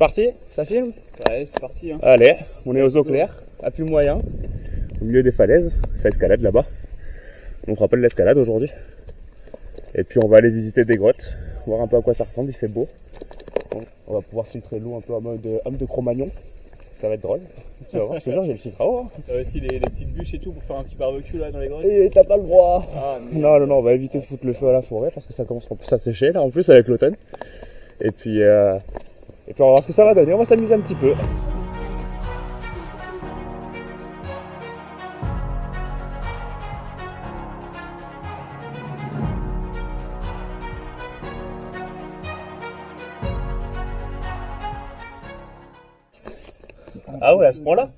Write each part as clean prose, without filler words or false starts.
Parti? Ça filme? Ouais, c'est parti. Hein. Allez, on est aux eaux claires, à plus moyen, au milieu des falaises. Ça escalade là-bas. On rappelle l'escalade aujourd'hui. Et puis on va aller visiter des grottes, voir un peu à quoi ça ressemble, il fait beau. On va pouvoir filtrer l'eau un peu en mode homme de Cro-Magnon. Ça va être drôle. Tu vas voir, je te jure, j'ai le filtre à eau. Hein. T'as aussi les petites bûches et tout pour faire un petit barbecue là dans les grottes. Et t'as pas le droit. Ah, non, on va éviter de foutre le feu à la forêt parce que ça commence à sécher là en plus avec l'automne. Et puis on va voir ce que ça va donner, on va s'amuser un petit peu. Ah ouais, à ce point-là?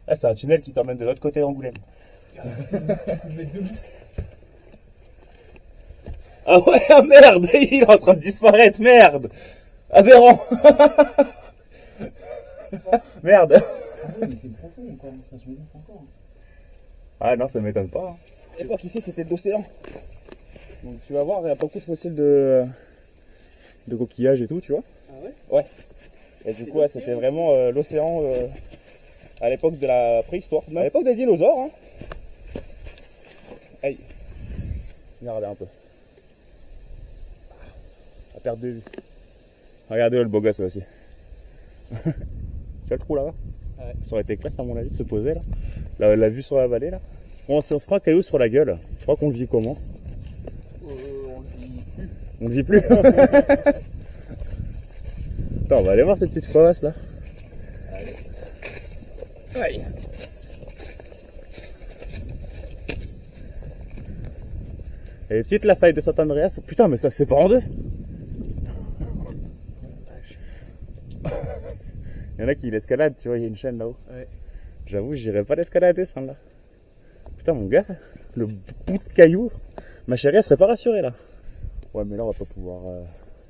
Ah, c'est un tunnel qui t'emmène de l'autre côté d'Angoulême. Ah ouais, ah merde, il est en train de disparaître, merde. Aberrant. Merde. Ah oui, mais c'est profond encore, ça se mélange encore. Ah non, ça m'étonne pas. À l'époque ici c'était de l'océan. Donc tu vas voir, il y a beaucoup de fossiles de coquillages et tout, tu vois. Ah ouais? Ouais. Et du coup, ouais, c'était vraiment l'océan à l'époque de la préhistoire. À l'époque des dinosaures. Hein. Aïe. Regardez un peu. À perte de vue. Regardez le beau gosse là aussi. Tu vois le trou là-bas? Ouais. Ça aurait été classe à mon avis de se poser là. La vue sur la vallée là. On se prend un caillou sur la gueule. Je crois qu'on le vit comment? On le vit plus. Attends, on va aller voir cette petite crevasse là. Allez. Aïe. Elle est petite la faille de Saint-Andreas. Putain, mais ça se sépare en deux. Il y en a qui l'escaladent, tu vois, il y a une chaîne là-haut. Ouais. J'avoue, j'irais pas l'escalader celle-là. Putain, mon gars, le bout de caillou. Ma chérie, elle serait pas rassurée là. Ouais, mais là, on va pas pouvoir.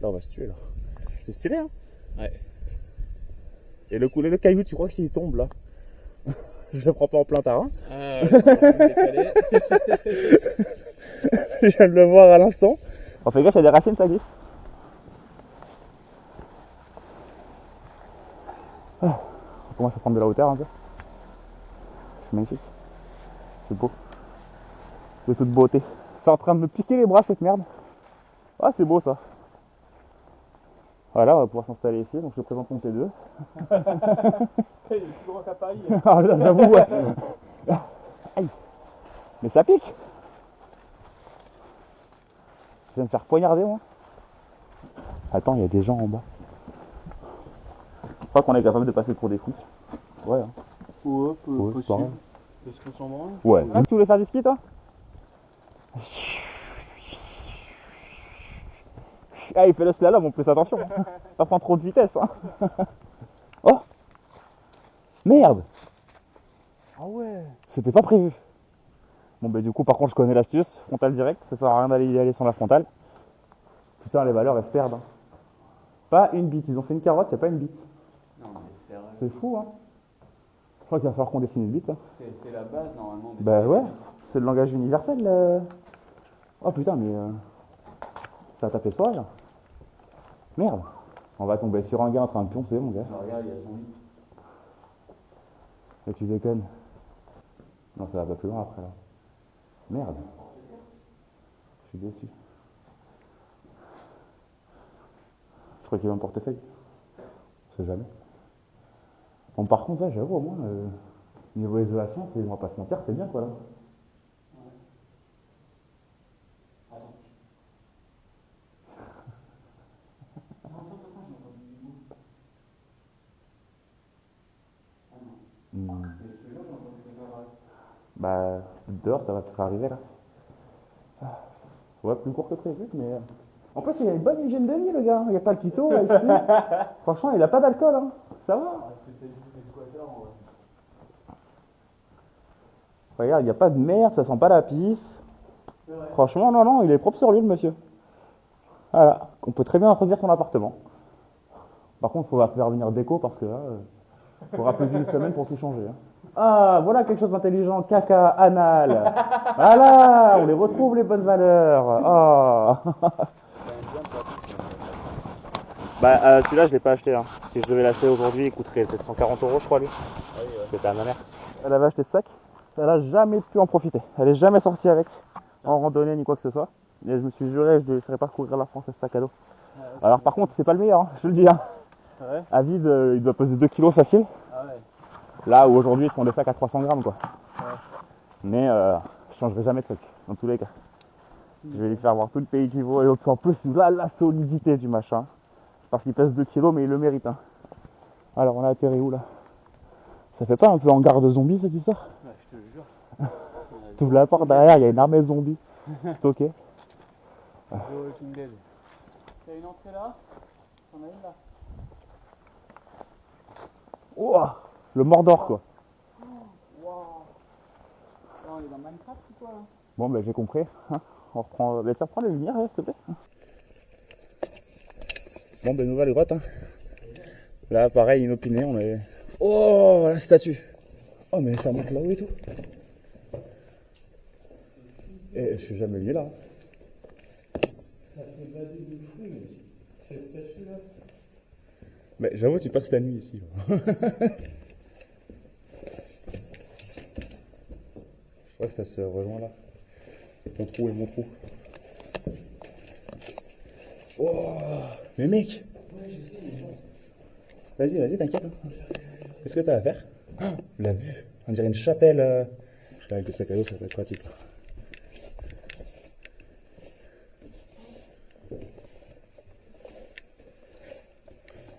Là, on va se tuer là. C'est stylé, hein? Ouais. Et le caillou, tu crois que s'il tombe là, je le prends pas en plein terrain. Ah ouais, Je viens de le voir à l'instant. On fait gaffe, il y a des racines, ça glisse. Ah, on commence à prendre de la hauteur un peu. C'est magnifique. C'est beau. De toute beauté. C'est en train de me piquer les bras cette merde. Ah, c'est beau ça. Voilà, on va pouvoir s'installer ici, donc je te présente mon T2. Il est plus grand qu'à Paris. Ah, j'avoue, ouais. Aïe. Mais ça pique. Je vais me faire poignarder, moi. Attends, il y a des gens en bas. Je crois qu'on est capable de passer pour des fous. Ouais. Hein. Ouais, possible. Est-ce qu'on s'en branle? Ouais. Ah, tu voulais faire du ski, toi? Ah, il fait le slalom en plus, attention. Pas prendre trop de vitesse. Hein. Oh. Merde. Ah ouais. C'était pas prévu. Bon, bah, du coup, par contre, je connais l'astuce. Frontale direct, ça sert à rien d'aller y aller sans la frontale. Putain, les valeurs, elles se perdent. Hein. Pas une bite. Ils ont fait une carotte, c'est pas une bite. Non, mais c'est vrai. C'est fou, hein. Je crois qu'il va falloir qu'on dessine une bite. Hein. C'est la base, normalement. Bah ouais, c'est le langage universel. Oh putain, mais ça a tapé sauvage. Merde. On va tomber sur un gars en train de pioncer, mon gars. Regarde, il y a son lit. Et tu déconnes. Non, ça va pas plus loin après là. Merde. Je suis déçu. Je crois qu'il y a un portefeuille. On sait jamais. Bon, par contre, là, j'avoue, au moins, niveau isolation, on va pas se mentir, c'est bien quoi là. Bah, dehors, ça va peut-être arriver là. Ouais, plus court que prévu, mais. En plus, il a une bonne hygiène de vie, le gars. Il n'y a pas le quito là, ici. Franchement, il a pas d'alcool, hein. Ça va. Regarde, il n'y a pas de merde, ça sent pas la pisse. Franchement, non, il est propre sur lui, le monsieur. Voilà, on peut très bien introduire son appartement. Par contre, il faut faire venir déco parce que là, il faudra plus d'une semaine pour tout changer. Hein. Ah, voilà quelque chose d'intelligent, caca anal. Voilà, on les retrouve les bonnes valeurs. Oh. Bah celui-là je l'ai pas acheté hein. Si je devais l'acheter aujourd'hui il coûterait peut-être 140 € je crois lui. Ah oui, ouais. C'était à ma mère. Elle avait acheté ce sac, elle a jamais pu en profiter. Elle est jamais sortie avec, en randonnée ni quoi que ce soit. Et je me suis juré je ne ferais pas courir la France à ce sac à dos. Alors par contre c'est pas le meilleur, hein, je te le dis. Hein. Ouais. À vide il doit peser 2 kg facile. Ah ouais. Là où aujourd'hui ils font des sacs à 300 grammes quoi. Ouais. Mais je changerai jamais de truc, dans tous les cas. Je vais lui faire voir tout le pays qui vaut. Et en plus là la solidité du machin. Parce qu'il pèse 2 kg mais il le mérite. Hein. Alors on a atterri où là? Ça fait pas un peu hangar de zombies cette histoire? Ouais, je te le jure. Tu ouvres la porte derrière, il y a une armée de zombies stockée. The Walking Dead. Il y a une entrée là, on a une là. Ouah, le Mordor quoi. Waouh. Là on est dans Minecraft ou quoi là? Bon ben j'ai compris. Hein. On reprend. Ben tiens, prends les lumières s'il te plaît. Bon ben nouvelle grotte hein. Là pareil inopiné, on est. Oh la statue. Oh mais ça monte là-haut et tout. Et je suis jamais venu là. Ça fait bader de fou mec. Cette statue là. Mais j'avoue tu passes la nuit ici. Je crois que ça se rejoint là. Ton trou et mon trou. Oh mais mec. Ouais je sais mais bon. Vas-y, t'inquiète. Hein. Qu'est-ce que t'as à faire? Oh, la vue. On dirait une chapelle. Avec le sac à dos, ça peut être pratique. Là.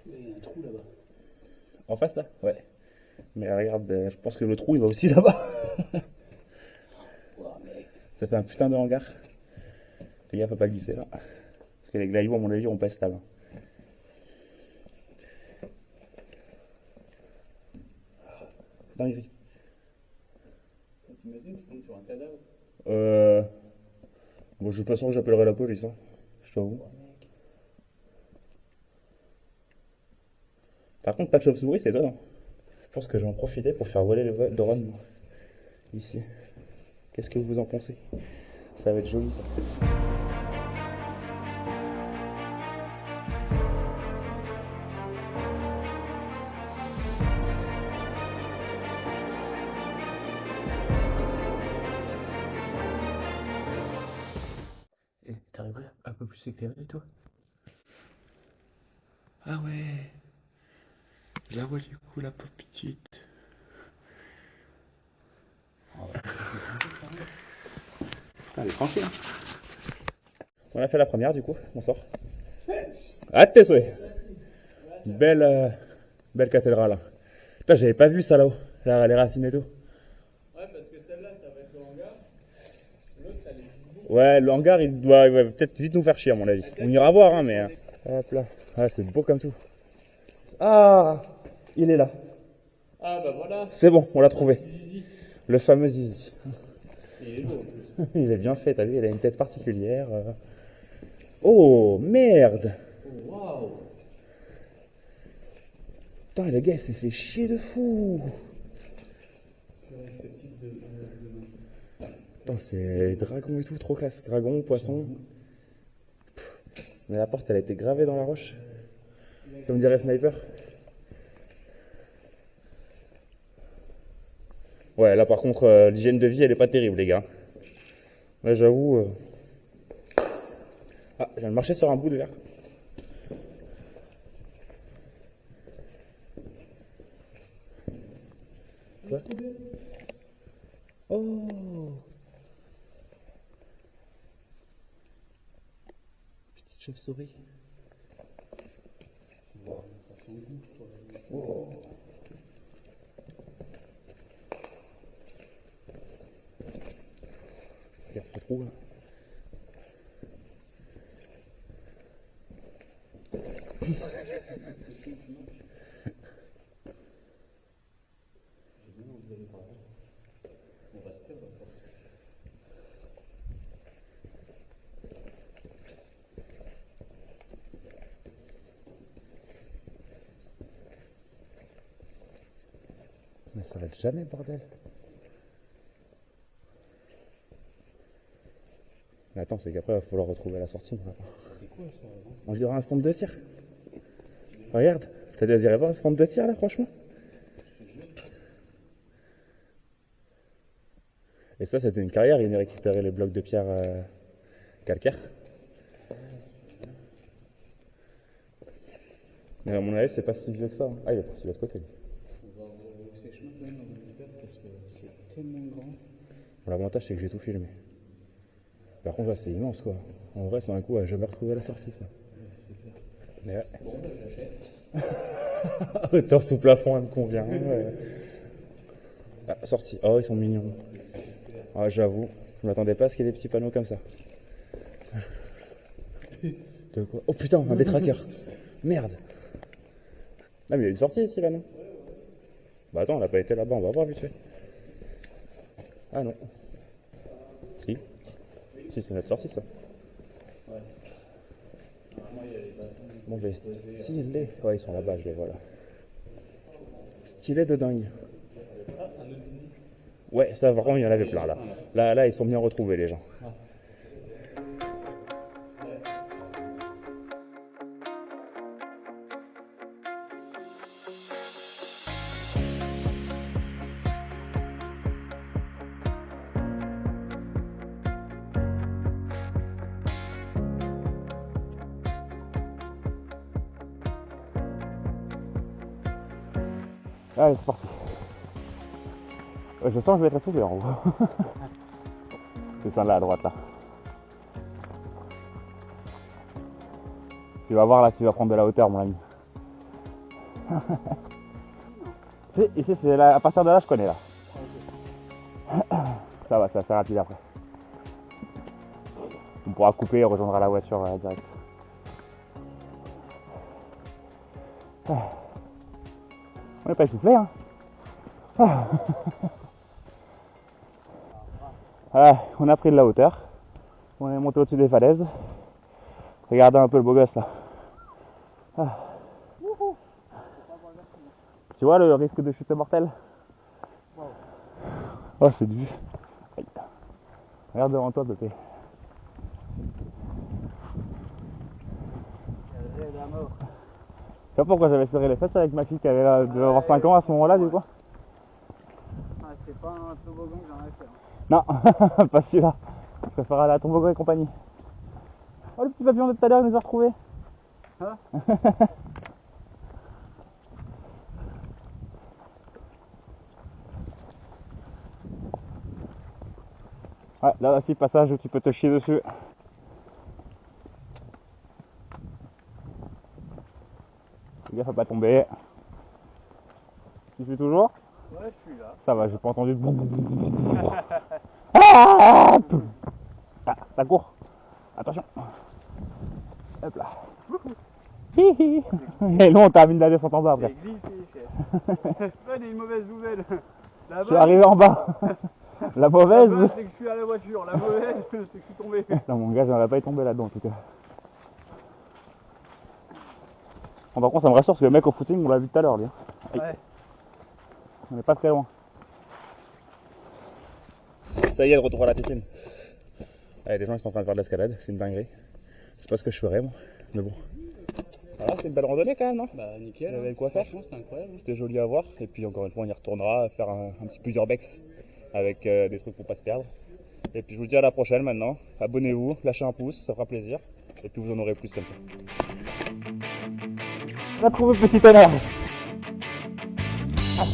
Il y a un trou là-bas. En face, là? Ouais. Mais regarde, je pense que le trou, il va aussi là-bas. Wow, mec. Ça fait un putain de hangar. Fais gaffe à pas glisser, là. Parce que les glaïos, à mon avis, on pas stable. Dinguerie. T'imagines, tu tombes sur un cadavre? Bon, je suis pas sûr que j'appellerai la police, hein. Je t'avoue. Par contre, pas de chauve-souris, c'est étonnant. Je pense que je vais en profiter pour faire voler le vol de Ron. Ici. Qu'est-ce que vous en pensez? Ça va être joli, ça. Et t'arriverais un peu plus éclairé toi? Ah ouais. Je la vois du coup, la pauvre petite. Putain, elle est tranquille. Hein. On a fait la première du coup, on sort. Ah, tes souhaits. Belle cathédrale. Hein. Putain, j'avais pas vu ça là-haut. Là, les racines et tout. Ouais parce que celle-là ça va être le hangar. L'autre ça les. Ouais, le hangar il va peut-être vite nous faire chier à mon avis. On ira voir, hein, mais. Hop là. Ah, c'est beau comme tout. Ah, il est là. Ah bah voilà. C'est bon, on l'a trouvé. Zizi. Le fameux Zizi. Il est beau en plus. Il est bien fait, t'as vu, il a une tête particulière. Oh, merde. Oh, waouh. Putain, le gars, il s'est fait chier de fou. Ce type de Putain, c'est dragon et tout, trop classe. Dragon, poisson. Mais la porte, elle a été gravée dans la roche. Comme dirait Sniper. Ouais, là par contre, l'hygiène de vie, elle est pas terrible, les gars. Là, j'avoue. Ah, je viens de marcher sur un bout de verre. Quoi? Oh! Petite chauve-souris. Oh. Regarde le trou là. Mais ça va être jamais, bordel. Mais attends, c'est qu'après, il va falloir retrouver la sortie. C'est quoi ça? On dirait un stand de tir. Regarde, t'as désiré voir le centre de tir là, franchement. Et ça, c'était une carrière, il venait récupérer les blocs de pierre calcaire. Mais à mon avis, c'est pas si vieux que ça. Ah, il est parti de l'autre côté. On va rehausser le chemin quand même, on récupère parce que c'est tellement grand. Bon, l'avantage, c'est que j'ai tout filmé. Par contre, là, c'est immense quoi. En vrai, c'est un coup à jamais retrouver la sortie, ça. C'est clair. Mais ouais. Bon, bah, j'achète. Hauteur sous plafond, elle me convient. Ouais. Ah, sortie. Oh, ils sont mignons. Ah, j'avoue, je m'attendais pas à ce qu'il y ait des petits panneaux comme ça. De quoi? Oh putain, un détraqueur. Merde. Ah, mais il y a une sortie ici là, non? Bah attends, on n'a pas été là-bas, on va voir vite fait. Ah non. Si. Si, c'est notre sortie ça. Ouais. Normalement, il y a les bâtons. Bon, j'ai stylé. Ouais, ils sont là-bas, je les vois là. Stylé de dingue. Ouais, ça vraiment, il y en avait plein là. Là, ils sont bien retrouvés les gens. Allez, c'est parti. Je sens que je vais être essoufflé en haut. C'est ça là à droite là. Tu vas voir là, tu vas prendre de la hauteur mon ami. Ici, c'est là, à partir de là, je connais là. Ça va, c'est assez rapide après. On pourra couper et rejoindra la voiture direct. On n'est pas essoufflé hein. Ah, on a pris de la hauteur. On est monté au-dessus des falaises. Regardez un peu le beau gosse là. Ah. Tu vois le risque de chute mortelle? Oh c'est du... Aïe. Regarde devant toi Pépé. Tu vois pourquoi j'avais serré les fesses avec ma fille qui avait là, devait avoir 5 ans à ce moment-là du coup? Ah, c'est pas un toboggan que j'en ai fait. Hein. Non, pas celui-là. Je préfère aller à Toboggan et compagnie. Oh le petit papillon de tout à l'heure il nous a retrouvés. Hein? Ouais, là aussi passage où tu peux te chier dessus. Fais gaffe à pas tomber. Tu suis toujours? Ouais, je suis là. Ça va, j'ai pas entendu. Ah, ça court. Attention. Hop là. Hihi. Et nous on termine la descente en bas après. J'ai glissé, chef. Pas des mauvaises nouvelles. Je suis arrivé en bas. La mauvaise. La bonne, c'est que je suis à la voiture. La mauvaise, c'est que je suis tombé. Non mon gars, j'aurais pas été tombé là-dedans en tout cas. Bon, par contre ça me rassure parce que le mec au footing on l'a vu tout à l'heure lui. Ouais. On est pas très loin. Ça y est, de retour à la piscine. Allez, des gens ils sont en train de faire de l'escalade, c'est une dinguerie. C'est pas ce que je ferais moi, mais bon. Voilà, c'est une belle randonnée quand même, non? Bah nickel. Il y avait de quoi faire. Franchement, c'était incroyable. C'était joli à voir. Et puis encore une fois, on y retournera faire un petit plusieurs bex avec des trucs pour pas se perdre. Et puis je vous dis à la prochaine maintenant. Abonnez-vous, lâchez un pouce, ça fera plaisir. Et puis vous en aurez plus comme ça. On a trouvé petit honneur. Ah,